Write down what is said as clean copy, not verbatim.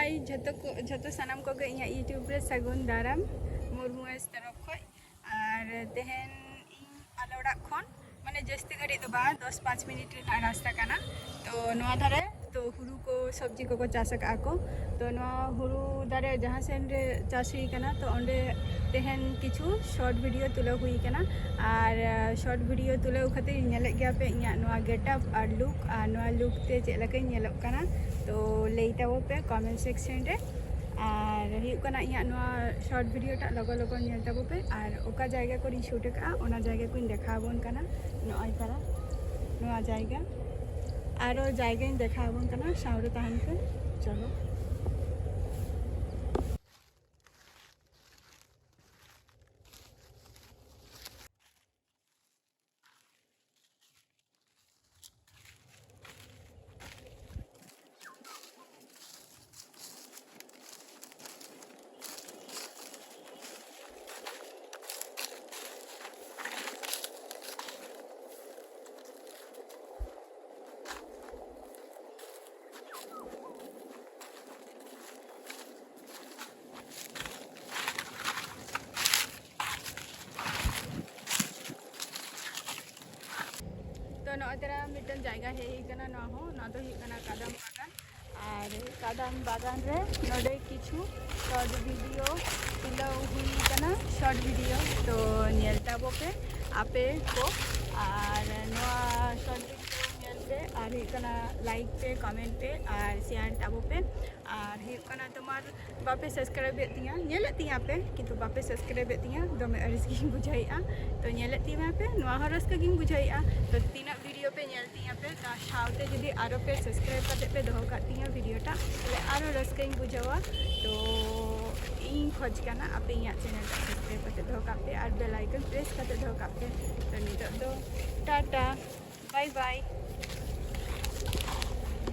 हाय झतो सानाम को गे इया यूट्यूब रे सगुन दाराम मुर्मू तरफ खय और तेहन आले ओड़ा खन माने जस्ती घड़ी तो बा 10-5 मिनट रे रास्ता काना तो नवा धारे तो हुरु को सब्जी को चाष को तो नवा हुरु दारे जहाँ सेन रे चाष हुई काना तो ओंडे तेहन किछु शॉर्ट वीडियो तुले हुई काना और शॉर्ट वीडियो तुले खातिर नेले गया पे इया नवा गेटअप और लुक ते चेक लके नेलोग काना तो लेइताबो पे कमेंट सेक्शन रे और हुकना इया नवा शॉर्ट वीडियो टा लगो नेलताबो पे और ओका जायगा को शूट का ओना जायगा को देखाबोन काना नय तारा नवा जायगा आरो जायगा देखाबोन काना सावरे तहन पे चलो तो नोतरा मिटन जायगा हेकना ना हो ना तो हेकना कादम बागान और कादम बागान रे नोडे किछु शॉर्ट वीडियो तुला हुई कना शॉर्ट वीडियो तो नेलताबो पे आपे को और नोआ शॉर्ट वीडियो नेलते और हेकना लाइक पे कमेंट पे और शेयर ताबो पे और हेकना तुम्हार बापे सब्सक्राइब एतिया नेलतिया पे किंतु बापे सब्सक्राइब एतिया दमे अरसगी बुझाइया तो नेलतिया पे नोआ हरसगी बुझाइया तो तीना वीडियो पे नेलतिया पे सावते जुदी आरो पे सब्सक्राइब करते पे दोहो कातिया वीडियोटा तबे आरो रसकई बुझावा तो इन खोज करना आपे इया चैनल सब्सक्राइब करते दोहो कापे और बेल आइकन प्रेस करते दोहो कापे तो नितो दो टाटा बाय बाय।